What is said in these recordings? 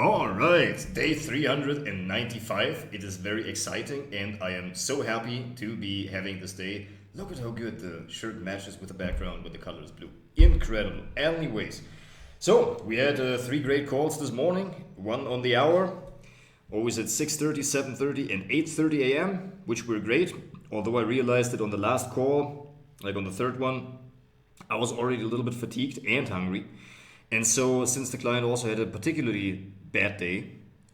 All right, day 395. It is very exciting, and I am so happy to be having this day. Look at how good the shirt matches with the background when the color is blue. Incredible. Anyways, so we had three great calls this morning, one on the hour, always at 6:30, 7:30, and 8:30 a.m., which were great. Although I realized that on the last call, like on the third one, I was already a little bit fatigued and hungry. And so, since the client also had a particularly bad day,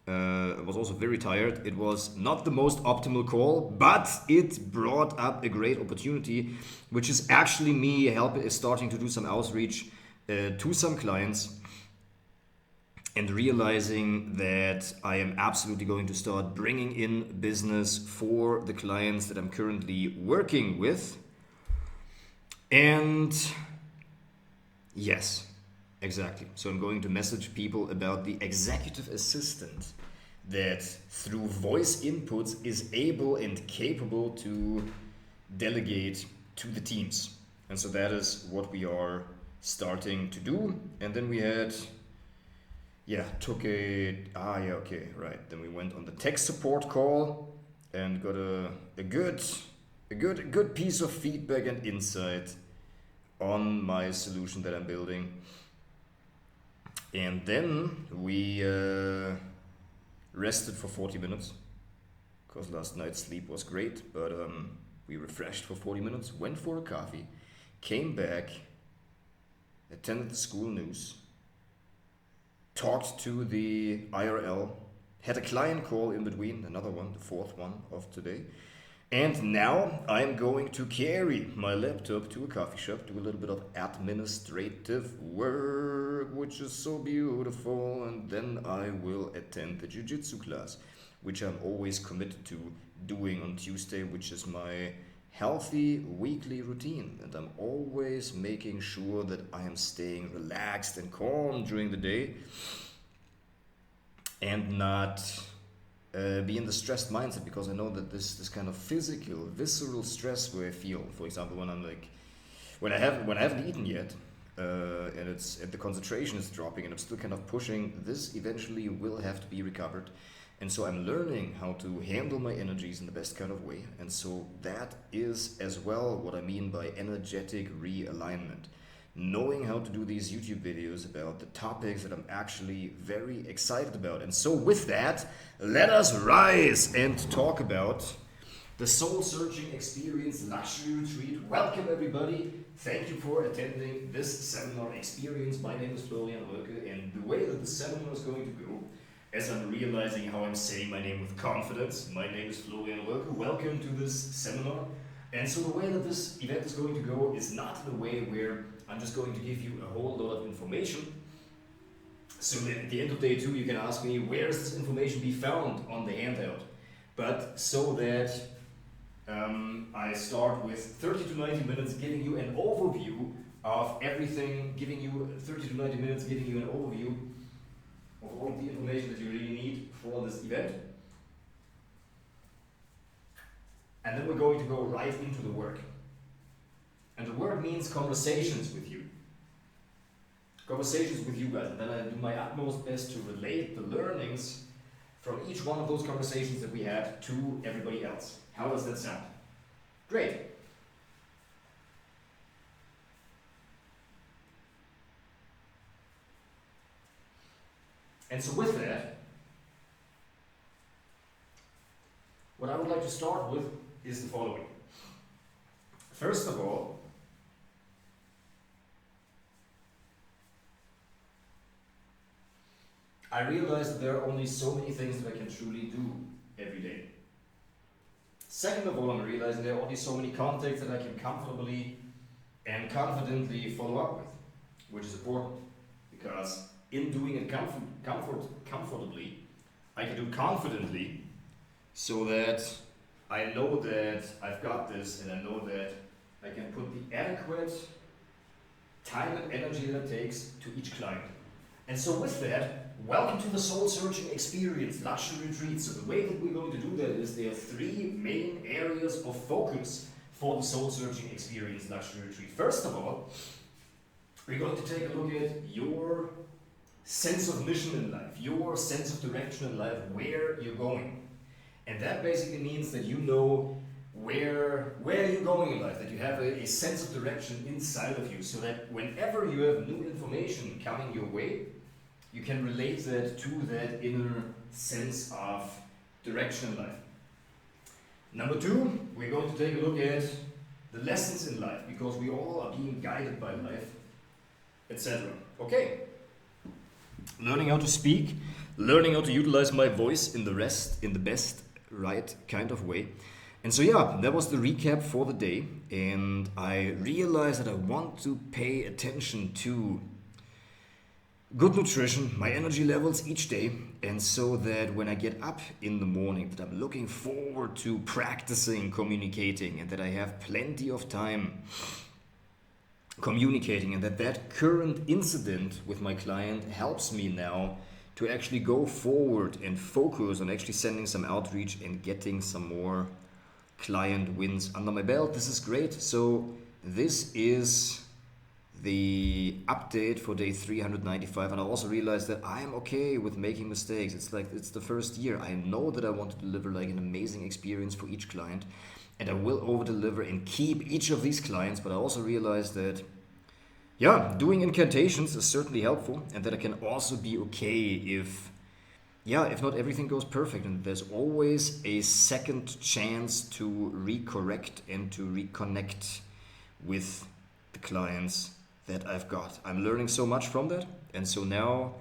I was also very tired. It was not the most optimal call, but it brought up a great opportunity, which is actually me starting to do some outreach to some clients and realizing that I am absolutely going to start bringing in business for the clients that I'm currently working with. And yes, exactly. So I'm going to message people about the executive assistant that through voice inputs is able and capable to delegate to the teams. And so that is what we are starting to do. And then we had, right. Then we went on the tech support call and got a good piece of feedback and insight on my solution that I'm building. And then we rested for 40 minutes because last night's sleep was great, but we refreshed for 40 minutes, went for a coffee, came back, attended the school news, talked to the IRL, had a client call in between, another one, the fourth one of today. And now I'm going to carry my laptop to a coffee shop, do a little bit of administrative work, which is so beautiful, and then I will attend the jiu-jitsu class, which I'm always committed to doing on Tuesday, which is my healthy weekly routine. And I'm always making sure that I am staying relaxed and calm during the day and not be in the stressed mindset, because I know that this kind of physical, visceral stress where I feel, for example, when I'm like, when I haven't eaten yet, and the concentration is dropping, and I'm still kind of pushing, this eventually will have to be recovered. And so I'm learning how to handle my energies in the best kind of way. And so that is as well what I mean by energetic realignment. Knowing how to do these YouTube videos about the topics that I'm actually very excited about. And so with that, let us rise and talk about the Soul Searching Experience Luxury Retreat. Welcome everybody. Thank you for attending this seminar experience. My name is Florian Röke, and the way that the seminar is going to go, as I'm realizing how I'm saying my name with confidence, my name is Florian Röke. Welcome to this seminar. And so the way that this event is going to go is not in a way where I'm just going to give you a whole lot of information. So that at the end of day 2, you can ask me, where does this information be found on the handout? But so that I start with 30 to 90 minutes giving you an overview of everything, giving you 30 to 90 minutes giving you an overview of all of the information that you really need for this event. And then we're going to go right into the work. And the work means conversations with you. Conversations with you guys. And then I do my utmost best to relate the learnings from each one of those conversations that we had to everybody else. How does that sound? Great. And so with that, what I would like to start with is the following. First of all, I realize that there are only so many things that I can truly do every day. Second of all, I'm realizing there are only so many contacts that I can comfortably and confidently follow up with, which is important, because in doing it comfortably, I can do confidently, so that I know that I've got this, and I know that I can put the adequate time and energy that it takes to each client. And so with that, welcome to the Soul Searching Experience Luxury Retreat. So the way that we're going to do that is there are 3 main areas of focus for the Soul Searching Experience Luxury Retreat. First of all, we're going to take a look at your sense of mission in life, your sense of direction in life, where you're going. And that basically means that you know where you're going in life, that you have a sense of direction inside of you, so that whenever you have new information coming your way, you can relate that to that inner sense of direction in life. Number two, we're going to take a look at the lessons in life, because we all are being guided by life, etc. Okay. Learning how to speak, learning how to utilize my voice in the best right kind of way. And so yeah, that was the recap for the day, and I realized that I want to pay attention to good nutrition, my energy levels each day, and so that when I get up in the morning, that I'm looking forward to practicing communicating, and that I have plenty of time communicating, and that current incident with my client helps me now to actually go forward and focus on actually sending some outreach and getting some more client wins under my belt. This is great. So this is the update for day 395, and I also realized that I am okay with making mistakes. It's like it's the first year. I know that I want to deliver like an amazing experience for each client, and I will over deliver and keep each of these clients. But I also realized that yeah, doing incantations is certainly helpful, and that I can also be okay if not everything goes perfect, and there's always a second chance to recorrect and to reconnect with the clients that I've got. I'm learning so much from that, and so now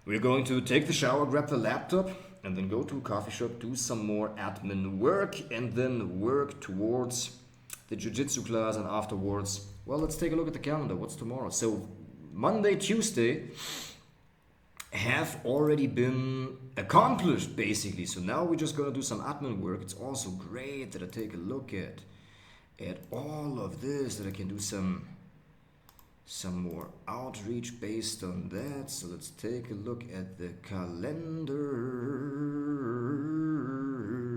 we're going to take the shower, grab the laptop, and then go to a coffee shop, do some more admin work, and then work towards the jiu-jitsu class. And afterwards, well, let's take a look at the calendar. What's tomorrow? So Monday, Tuesday have already been accomplished basically. So now we're just gonna do some admin work. It's also great that I take a look at all of this, that I can do some more outreach based on that. So let's take a look at the calendar.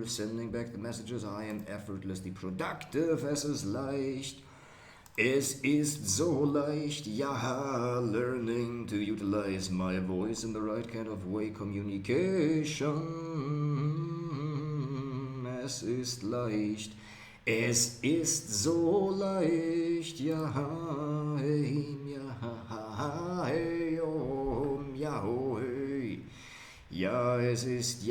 Sending back the messages. I am effortlessly productive. Es ist leicht. Es ist so leicht. Ja, learning to utilize my voice in the right kind of way. Communication. Es ist leicht. Es ist so leicht, ja, hey, ja, hey, oh, ja, oh, hey. Ja, es ist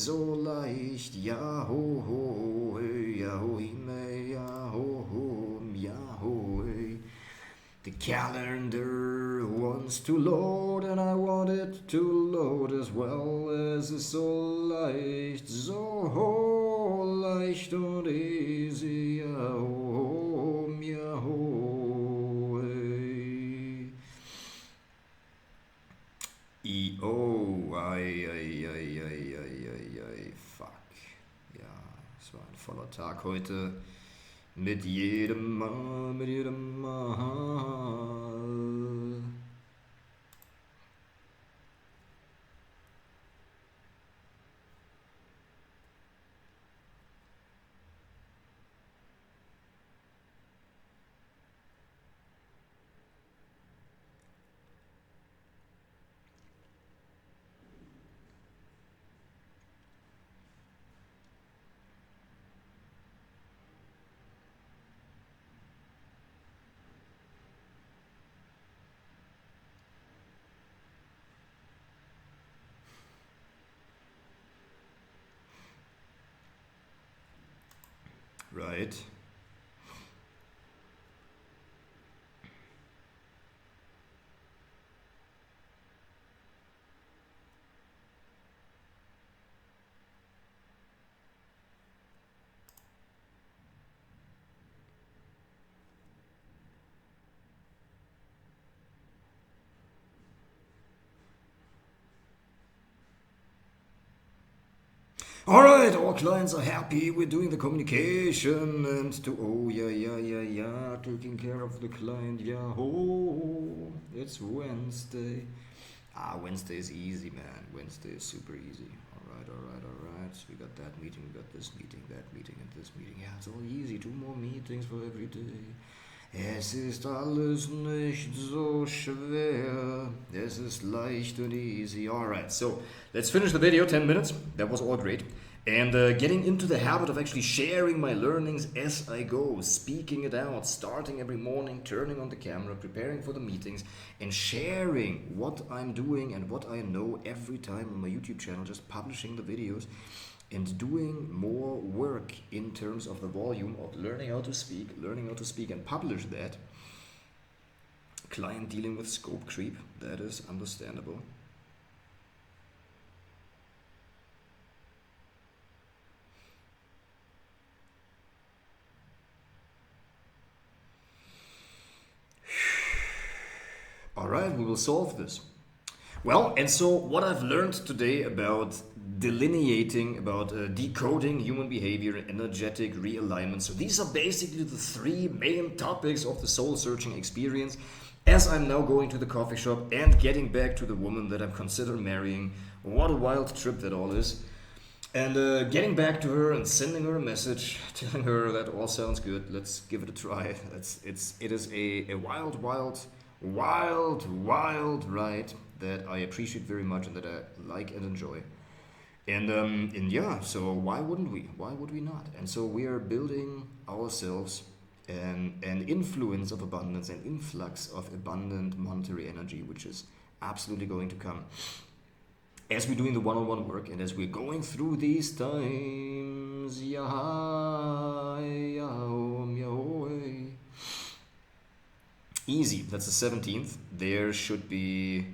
so leicht, ja, ho, ho, hey, ja, ho, hime, ja, ho, ho, ja, ho, hey. The calendar wants to load, and I want it to load as well. Es ist so leicht, so leicht und easy, ja, ho, ja, ho, hey. Fuck. Ja, es war ein voller Tag heute. Mit jedem Mal, mit jedem Mal. Right. All right, all clients are happy. We're doing the communication and taking care of the client. Yeah, oh, it's Wednesday. Wednesday is easy, man. Wednesday is super easy. All right. So we got that meeting, we got this meeting, that meeting, and this meeting. Yeah, it's all easy. 2 more meetings for every day. Es ist alles nicht so schwer. Es ist leicht and easy. Alright, so let's finish the video, 10 minutes. That was all great. And getting into the habit of actually sharing my learnings as I go, speaking it out, starting every morning, turning on the camera, preparing for the meetings, and sharing what I'm doing and what I know every time on my YouTube channel, just publishing the videos and doing more work in terms of the volume of learning how to speak and publish that. Client dealing with scope creep, that is understandable. All right, we will solve this. Well, and so what I've learned today about delineating, about decoding human behavior, energetic realignment. So these are basically the three main topics of the soul searching experience as I'm now going to the coffee shop and getting back to the woman that I'm considering marrying. What a wild trip that all is. And getting back to her and sending her a message, telling her that all sounds good. Let's give it a try. It is a wild ride that I appreciate very much and that I like and enjoy. And yeah, so why wouldn't we? Why would we not? And so we are building ourselves an influence of abundance, an influx of abundant monetary energy, which is absolutely going to come as we're doing the one-on-one work and as we're going through these times. Easy. That's the 17th. There should be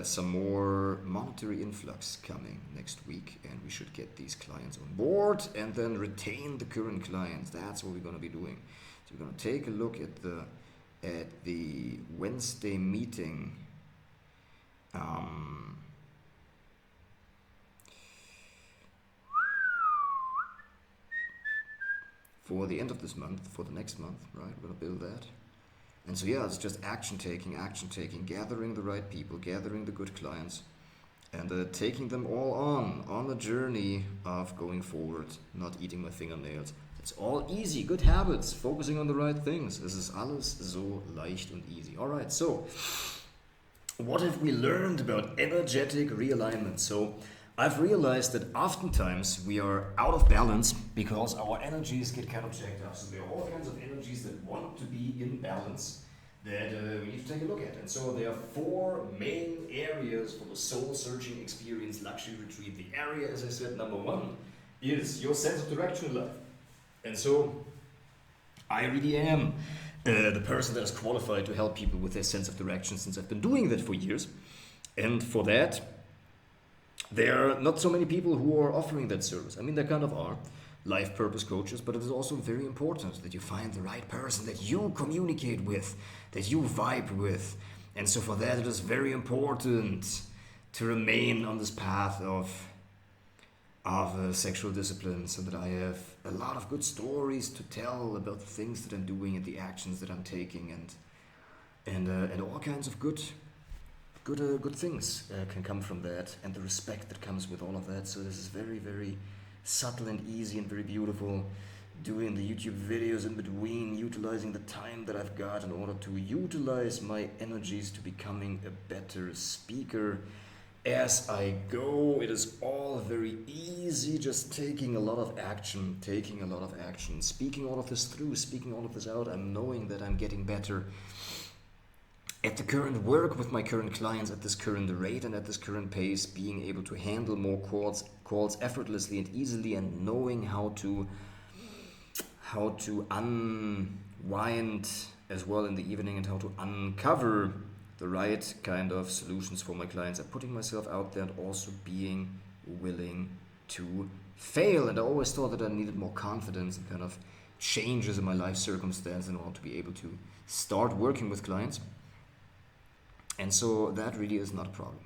some more monetary influx coming next week, and we should get these clients on board and then retain the current clients. That's what we're going to be doing. So we're going to take a look at the Wednesday meeting. For the end of this month, for the next month, right? We're going to build that. And so yeah, it's just action taking, gathering the right people, gathering the good clients, and taking them all on the journey of going forward, not eating my fingernails. It's all easy, good habits, focusing on the right things. Es ist alles so leicht und easy. All right, so what have we learned about energetic realignment? So I've realized that oftentimes we are out of balance because our energies get kind of jacked up. So there are all kinds of energies that want to be in balance that we need to take a look at. And so there are four main areas for the soul searching experience luxury retreat. The area, as I said, number one is your sense of direction in life. And so I really am the person that is qualified to help people with their sense of direction, since I've been doing that for years. And for that, there are not so many people who are offering that service. I mean, there kind of are life purpose coaches, but it is also very important that you find the right person that you communicate with, that you vibe with. And so for that, it is very important to remain on this path of sexual discipline, so that I have a lot of good stories to tell about the things that I'm doing and the actions that I'm taking, and all kinds of good things can come from that, and the respect that comes with all of that. So this is very, very subtle and easy and very beautiful. Doing the YouTube videos in between, utilizing the time that I've got in order to utilize my energies to becoming a better speaker as I go. It is all very easy, just taking a lot of action, speaking all of this through, speaking all of this out. I'm knowing that I'm getting better at the current work with my current clients at this current rate and at this current pace, being able to handle more calls effortlessly and easily, and knowing how to unwind as well in the evening, and how to uncover the right kind of solutions for my clients, and putting myself out there, and also being willing to fail. And I always thought that I needed more confidence and kind of changes in my life circumstance in order to be able to start working with clients. And so that really is not a problem.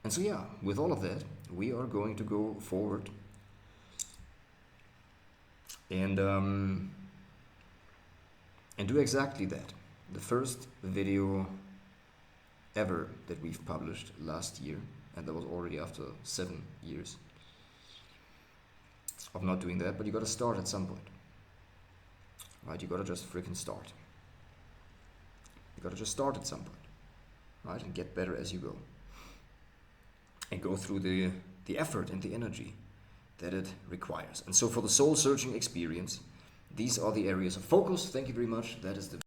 And so yeah, with all of that, we are going to go forward and do exactly that. The first video ever that we've published last year, and that was already after 7 years of not doing that, but you got to start at some point. right? You gotta just freaking start. You gotta just start at some point, right? And get better as you go. And go through the effort and the energy that it requires. And so for the soul searching experience, these are the areas of focus. Thank you very much. That is the